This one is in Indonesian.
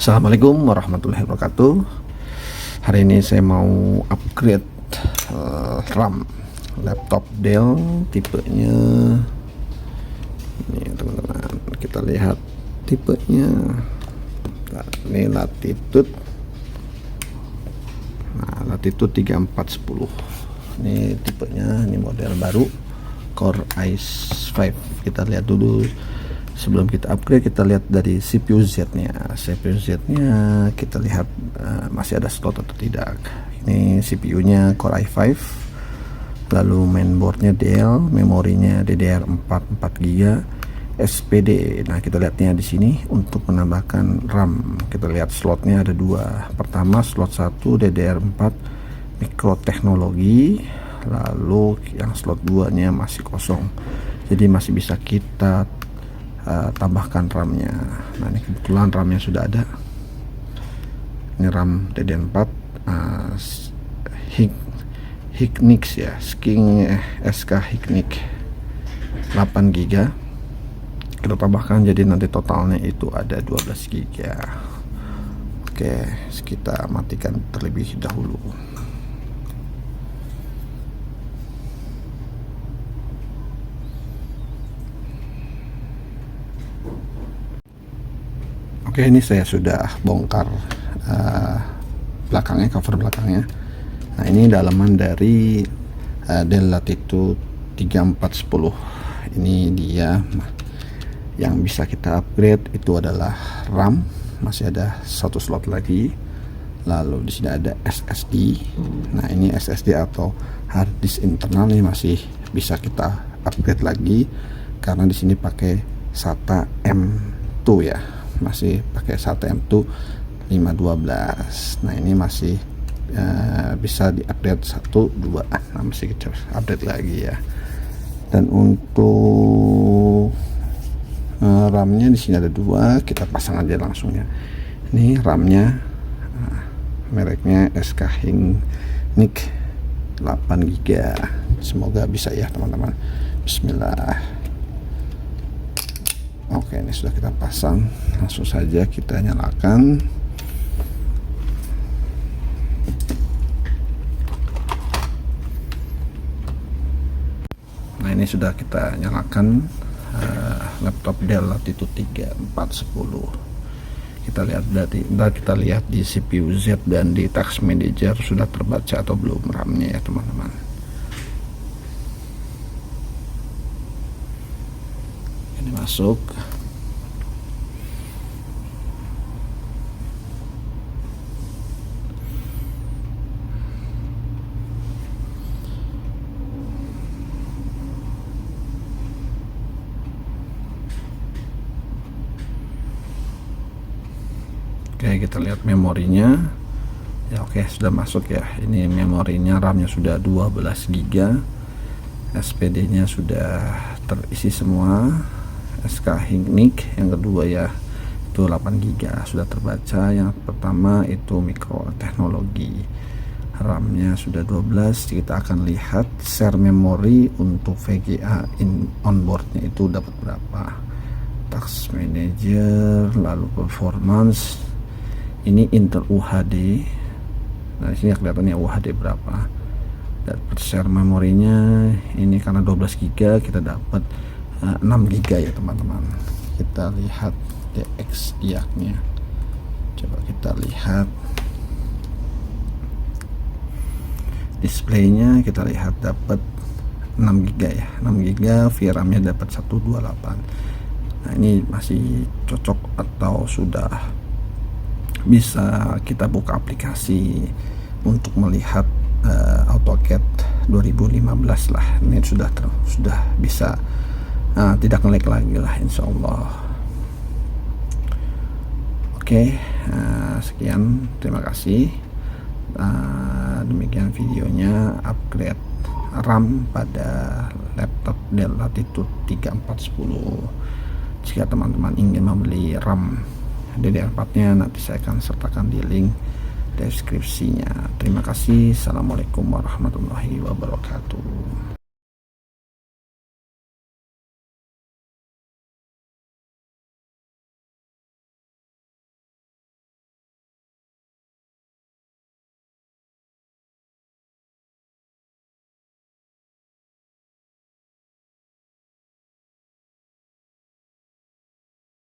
Assalamualaikum warahmatullahi wabarakatuh. Hari ini saya mau upgrade RAM laptop Dell, tipenya ini teman-teman. Kita lihat tipenya. Nah, ini Latitude. Nah, Latitude 3410. Ini tipenya, ini model baru, Core i5. Kita lihat dulu. Sebelum kita upgrade, kita lihat dari CPU Z-nya. CPU Z-nya kita lihat masih ada slot atau tidak. Ini CPU-nya Core i5. Lalu mainboardnya Dell, memorinya DDR4 4GB, SPD. Nah, kita lihatnya di sini untuk menambahkan RAM. Kita lihat slotnya ada dua. Pertama slot 1 DDR4 mikroteknologi, lalu yang slot 2-nya masih kosong. Jadi masih bisa kita tambahkan RAM-nya. Nah, ini kebetulan RAM-nya sudah ada. Ini RAM DDR4 Hynix ya, SK Hynix 8GB. Kita tambahkan jadi nanti totalnya itu ada 12GB. Oke, kita matikan terlebih dahulu. Oke, ini saya sudah bongkar belakangnya, cover belakangnya. Nah, ini dalaman dari Dell Latitude 3410. Ini dia yang bisa kita upgrade. Itu adalah RAM, masih ada satu slot lagi. Lalu di sini ada SSD. Nah, ini SSD atau hard disk internal, ini masih bisa kita upgrade lagi karena di sini pakai SATA M2 ya. Masih pakai SATA M2 512. Nah, ini masih bisa diupdate 1, 2. Nah, masih kita update lagi ya. Dan untuk RAM-nya di sini ada dua, kita pasang aja langsung ya. Ini RAM-nya, mereknya SK Hynix 8GB. Semoga bisa ya teman-teman. Bismillah. Oke, ini sudah kita pasang, langsung saja kita nyalakan. Nah, ini sudah kita nyalakan laptop Dell Latitude 3410. Kita lihat di CPU Z dan di Task Manager sudah terbaca atau belum RAM-nya ya teman-teman. Ini masuk. Oke, kita lihat memorinya ya. Oke, sudah masuk ya. Ini memorinya, RAM-nya sudah 12GB, SPD nya sudah terisi semua. SK Hynix yang kedua ya, itu 8GB sudah terbaca. Yang pertama itu mikroteknologi, RAM-nya sudah 12. Kita akan lihat share memori untuk VGA onboardnya itu dapat berapa. Task Manager, lalu performance, ini Intel UHD. Nah, sini kelihatannya UHD berapa. Dapat share memorinya ini karena 12GB kita dapat 6GB ya teman-teman. Kita lihat DX IAC-nya. Coba kita lihat displaynya, kita lihat dapat 6GB ya. 6GB, VRAM-nya dapat 128. Nah, ini masih cocok atau sudah bisa kita buka aplikasi untuk melihat AutoCAD 2015 lah. Ini sudah bisa tidak nge-lag lagi lah insyaallah. Oke, sekian, terima kasih. Demikian videonya upgrade RAM pada laptop Dell Latitude 3410. Jika teman-teman ingin membeli RAM DDR4-nya, nanti saya akan sertakan di link deskripsinya. Terima kasih. Assalamualaikum warahmatullahi wabarakatuh.